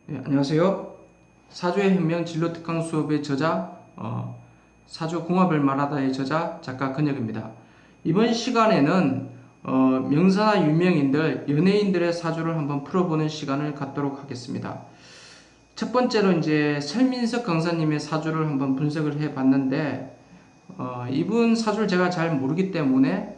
네, 안녕하세요. 사주의 혁명 진로 특강 수업의 저자, 사주 궁합을 말하다의 저자 작가 근혁입니다. 이번 시간에는 명사나 유명인들, 연예인들의 사주를 한번 풀어보는 시간을 갖도록 하겠습니다. 첫 번째로 이제 설민석 강사님의 사주를 한번 분석을 해봤는데, 이분 사주를 제가 잘 모르기 때문에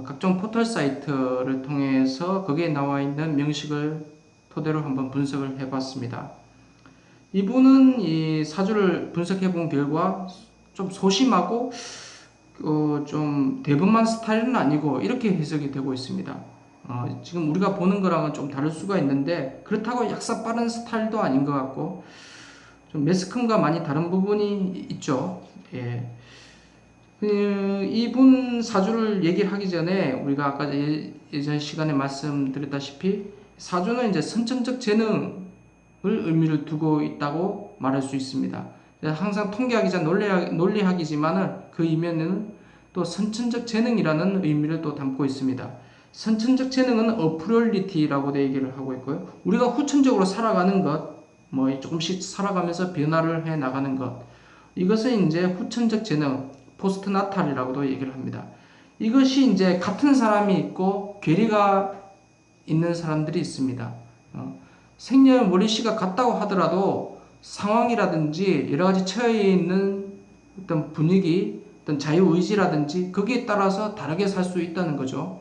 각종 포털 사이트를 통해서 거기에 나와 있는 명식을 토대로 한번 분석을 해봤습니다. 이분은 이 사주를 분석해 본 결과 좀 소심하고 좀 대분만 스타일은 아니고 이렇게 해석이 되고 있습니다. 지금 우리가 보는 거랑은 좀 다를 수가 있는데 그렇다고 약사 빠른 스타일도 아닌 것 같고 좀 매스컴과 많이 다른 부분이 있죠. 예. 이분 사주를 얘기하기 전에 우리가 아까 예전 시간에 말씀드렸다시피 사주는 이제 선천적 재능을 의미를 두고 있다고 말할 수 있습니다. 항상 통계학이자 논리학이지만은 그 이면에는 또 선천적 재능이라는 의미를 또 담고 있습니다. 선천적 재능은 어프리얼리티라고 얘기를 하고 있고요. 우리가 후천적으로 살아가는 것, 뭐 조금씩 살아가면서 변화를 해 나가는 것, 이것은 이제 후천적 재능, 포스트 나탈이라고도 얘기를 합니다. 이것이 이제 같은 사람이 있고 괴리가 있는 사람들이 있습니다. 생년월일시가 같다고 하더라도 상황이라든지 여러 가지 처해 있는 어떤 분위기, 어떤 자유의지라든지 거기에 따라서 다르게 살 수 있다는 거죠.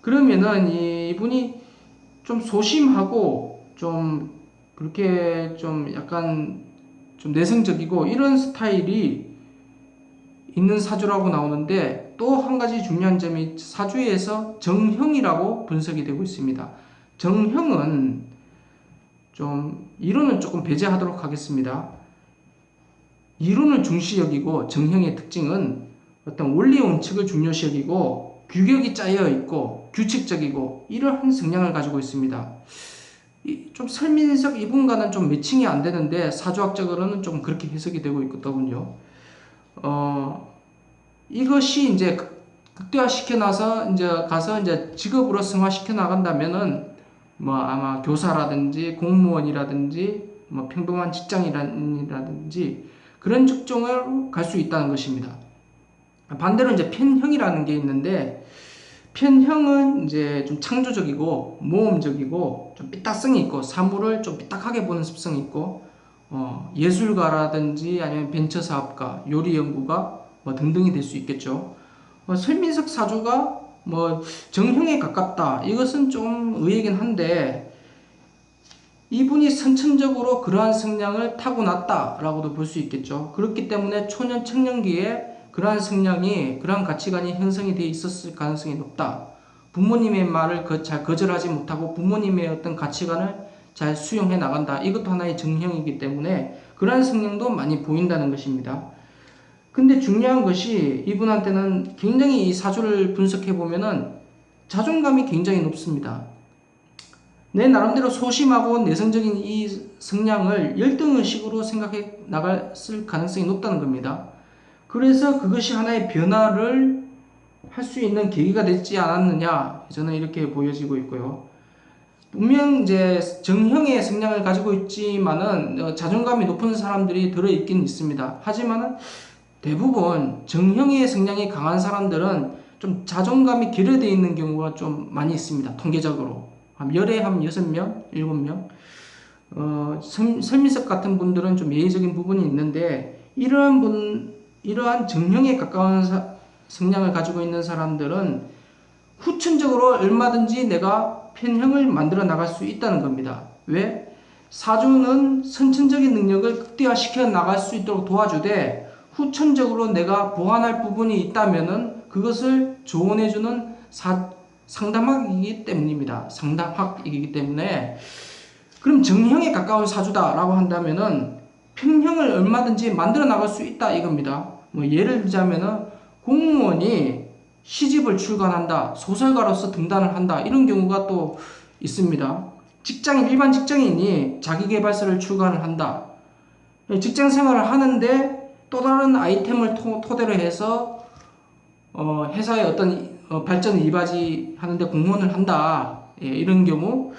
그러면은 이분이 좀 소심하고 좀 그렇게 좀 약간 좀 내성적이고 이런 스타일이 있는 사주라고 나오는데 또 한 가지 중요한 점이 사주에서 정형이라고 분석이 되고 있습니다. 정형은 좀 이론은 조금 배제하도록 하겠습니다. 이론을 중시 여기고 정형의 특징은 어떤 원리 원칙을 중요시 여기고 규격이 짜여 있고 규칙적이고 이러한 성향을 가지고 있습니다. 좀 설민석 이분과는 좀 매칭이 안 되는데 사주학적으로는 좀 그렇게 해석이 되고 있거든요. 이것이 이제 극대화시켜 나서 이제 가서 이제 직업으로 승화시켜 나간다면은 뭐 아마 교사라든지 공무원이라든지 뭐 평범한 직장인이라든지 그런 직종으로 갈 수 있다는 것입니다. 반대로 이제 편형이라는 게 있는데 편형은 이제 좀 창조적이고 모험적이고 좀 삐딱성이 있고 사물을 좀 삐딱하게 보는 습성이 있고 예술가라든지 아니면 벤처 사업가, 요리 연구가 뭐 등등이 될 수 있겠죠. 설민석 사주가 뭐 정형에 가깝다. 이것은 좀 의외긴 한데 이분이 선천적으로 그러한 성향을 타고났다라고도 볼 수 있겠죠. 그렇기 때문에 초년 청년기에 그러한 성향이 그러한 가치관이 형성이 되어 있었을 가능성이 높다. 부모님의 말을 잘 거절하지 못하고 부모님의 어떤 가치관을 잘 수용해 나간다. 이것도 하나의 정형이기 때문에 그러한 성향도 많이 보인다는 것입니다. 근데 중요한 것이 이분한테는 굉장히 이 사주를 분석해 보면은 자존감이 굉장히 높습니다. 내 나름대로 소심하고 내성적인 이 성향을 열등의식으로 생각해 나갔을 가능성이 높다는 겁니다. 그래서 그것이 하나의 변화를 할 수 있는 계기가 됐지 않았느냐, 저는 이렇게 보여지고 있고요. 분명 이제 정형의 성향을 가지고 있지만은 자존감이 높은 사람들이 들어있긴 있습니다. 하지만은 대부분 정형의 성향이 강한 사람들은 좀 자존감이 결여되어 있는 경우가 좀 많이 있습니다. 통계적으로. 한 열에 한 6명, 7명. 설민석 같은 분들은 좀 예의적인 부분이 있는데, 이러한 정형에 가까운 성향을 가지고 있는 사람들은 후천적으로 얼마든지 내가 편형을 만들어 나갈 수 있다는 겁니다. 왜? 사주는 선천적인 능력을 극대화시켜 나갈 수 있도록 도와주되 후천적으로 내가 보완할 부분이 있다면은 그것을 조언해주는 상담학이기 때문입니다. 상담학이기 때문에 그럼 정형에 가까운 사주다라고 한다면은 평형을 얼마든지 만들어 나갈 수 있다 이겁니다. 뭐 예를 들자면은 공무원이 시집을 출간한다, 소설가로서 등단을 한다 이런 경우가 또 있습니다. 일반 직장인이 자기계발서를 출간을 한다. 직장 생활을 하는데 또 다른 아이템을 토대로 해서 회사의 어떤 발전을 이바지하는데 공헌을 한다. 예, 이런 경우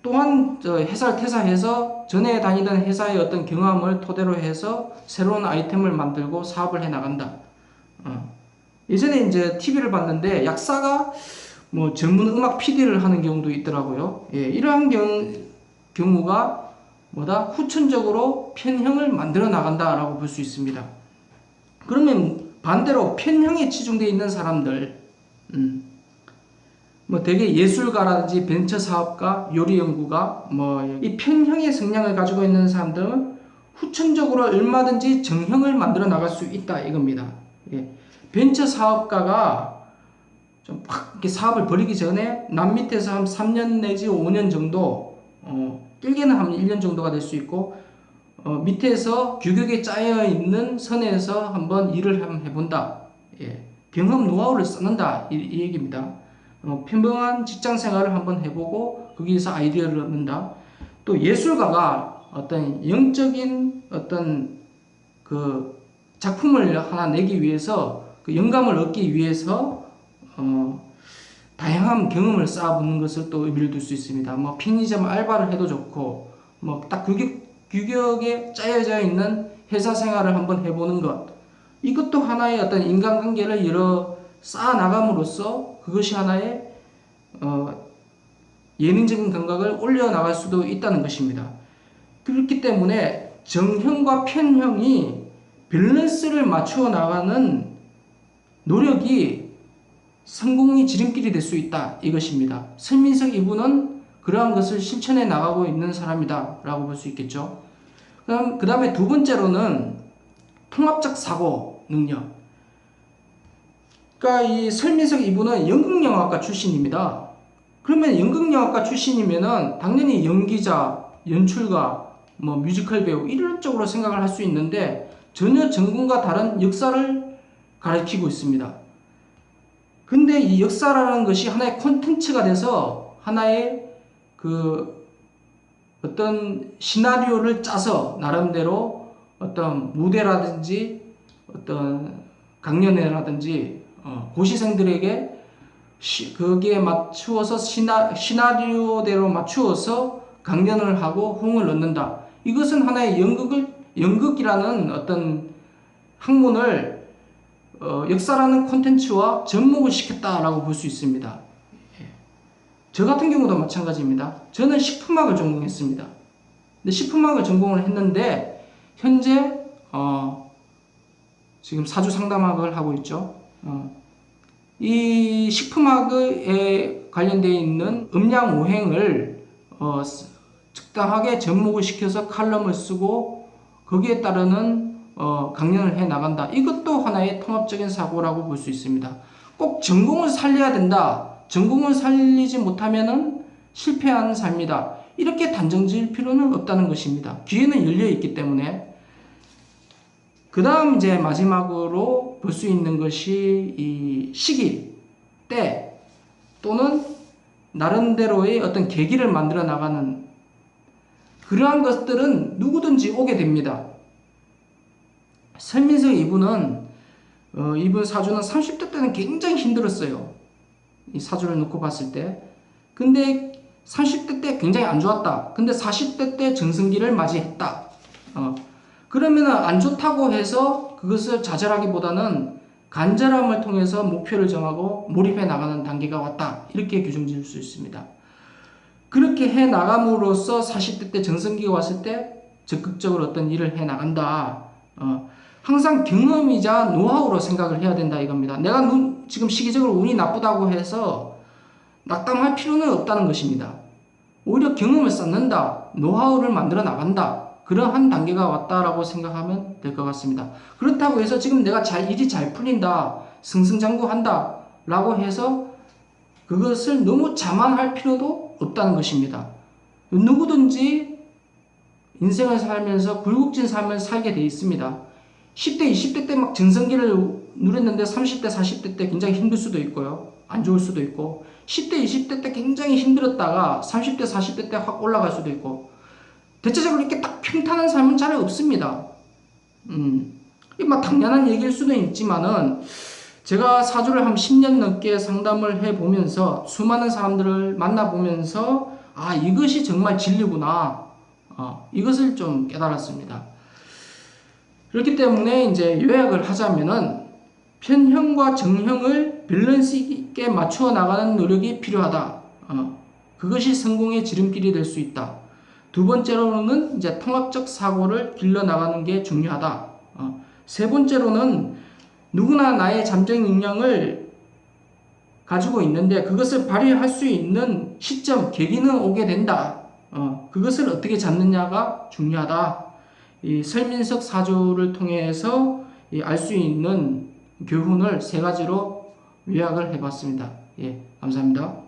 또한 회사를 퇴사해서 전에 다니던 회사의 어떤 경험을 토대로 해서 새로운 아이템을 만들고 사업을 해 나간다. 예전에 이제 TV를 봤는데 약사가 뭐 전문 음악 PD를 하는 경우도 있더라고요. 예, 이러한 경우가 뭐다? 후천적으로 편형을 만들어 나간다라고 볼 수 있습니다. 그러면 반대로 편형에 치중되어 있는 사람들, 뭐 되게 예술가라든지 벤처 사업가, 요리 연구가 뭐 이 편형의 성향을 가지고 있는 사람들은 후천적으로 얼마든지 정형을 만들어 나갈 수 있다 이겁니다. 예. 벤처 사업가가 좀 확 이렇게 사업을 벌이기 전에 남 밑에서 한 3년 내지 5년 정도, 길게는 한 1년 정도가 될 수 있고, 밑에서 규격에 짜여 있는 선에서 한번 일을 한번 해본다. 예. 경험 노하우를 쌓는다 이 얘기입니다. 평범한 직장 생활을 한번 해보고 거기서 아이디어를 얻는다. 또 예술가가 어떤 영적인 어떤 그 작품을 하나 내기 위해서 그 영감을 얻기 위해서 다양한 경험을 쌓아보는 것을 또 의미를 둘 수 있습니다. 뭐 편의점 알바를 해도 좋고 뭐 딱 규격에 짜여져 있는 회사 생활을 한번 해보는 것, 이것도 하나의 어떤 인간관계를 여러 쌓아 나감으로써 그것이 하나의 예능적인 감각을 올려 나갈 수도 있다는 것입니다. 그렇기 때문에 정형과 편형이 밸런스를 맞추어 나가는 노력이 성공의 지름길이 될 수 있다 이것입니다. 설민석 이분은 그러한 것을 실천해 나가고 있는 사람이다 라고 볼 수 있겠죠. 그 다음에 두 번째로는 통합적 사고 능력. 그러니까 이 설민석 이분은 연극영화과 출신입니다. 그러면 연극영화과 출신이면은 당연히 연기자, 연출가, 뭐 뮤지컬 배우 이런 쪽으로 생각을 할 수 있는데 전혀 전공과 다른 역사를 가르치고 있습니다. 근데 이 역사라는 것이 하나의 콘텐츠가 돼서 하나의 그 어떤 시나리오를 짜서 나름대로 어떤 무대라든지 어떤 강연회라든지 고시생들에게 거기에 맞추어서 시나리오대로 맞추어서 강연을 하고 호응을 얻는다. 이것은 하나의 연극이라는 어떤 학문을 역사라는 콘텐츠와 접목을 시켰다라고 볼 수 있습니다. 저 같은 경우도 마찬가지입니다. 저는 식품학을 전공했습니다. 근데 식품학을 전공을 했는데 현재 지금 사주 상담학을 하고 있죠. 이 식품학에 관련되어 있는 음양 오행을 적당하게 접목을 시켜서 칼럼을 쓰고 거기에 따르는 강연을 해 나간다. 이것도 하나의 통합적인 사고라고 볼 수 있습니다. 꼭 전공을 살려야 된다. 전공을 살리지 못하면은 실패하는 삶이다. 이렇게 단정 지을 필요는 없다는 것입니다. 기회는 열려 있기 때문에. 그 다음 이제 마지막으로 볼 수 있는 것이 이 시기, 때 또는 나름대로의 어떤 계기를 만들어 나가는 그러한 것들은 누구든지 오게 됩니다. 설민석 이분은 이분 사주는 30대 때는 굉장히 힘들었어요. 이 사주를 놓고 봤을 때. 근데 30대 때 굉장히 안 좋았다. 근데 40대 때 정승기를 맞이했다. 그러면 안 좋다고 해서 그것을 좌절하기보다는 간절함을 통해서 목표를 정하고 몰입해 나가는 단계가 왔다. 이렇게 규정 지을 수 있습니다. 그렇게 해 나감으로써 40대 때 정승기가 왔을 때 적극적으로 어떤 일을 해 나간다. 항상 경험이자 노하우로 생각을 해야 된다 이겁니다. 내가 지금 시기적으로 운이 나쁘다고 해서 낙담할 필요는 없다는 것입니다. 오히려 경험을 쌓는다. 노하우를 만들어 나간다. 그러한 단계가 왔다라고 생각하면 될 것 같습니다. 그렇다고 해서 지금 내가 일이 잘 풀린다. 승승장구한다. 라고 해서 그것을 너무 자만할 필요도 없다는 것입니다. 누구든지 인생을 살면서 굴곡진 삶을 살게 돼 있습니다. 10대, 20대 때 막 전성기를 누렸는데 30대, 40대 때 굉장히 힘들 수도 있고요. 안 좋을 수도 있고 10대, 20대 때 굉장히 힘들었다가 30대, 40대 때 확 올라갈 수도 있고 대체적으로 이렇게 딱 평탄한 삶은 잘 없습니다. 막 당연한 얘기일 수도 있지만은 제가 사주를 한 10년 넘게 상담을 해보면서 수많은 사람들을 만나보면서 아, 이것이 정말 진리구나. 이것을 좀 깨달았습니다. 그렇기 때문에 이제 요약을 하자면은 편형과 정형을 밸런스 있게 맞추어 나가는 노력이 필요하다. 그것이 성공의 지름길이 될 수 있다. 두 번째로는 이제 통합적 사고를 길러 나가는 게 중요하다. 세 번째로는 누구나 나의 잠재 능력을 가지고 있는데 그것을 발휘할 수 있는 시점, 계기는 오게 된다. 그것을 어떻게 잡느냐가 중요하다. 이 설민석 사주를 통해서 알 수 있는 교훈을 세 가지로 요약을 해봤습니다. 예, 감사합니다.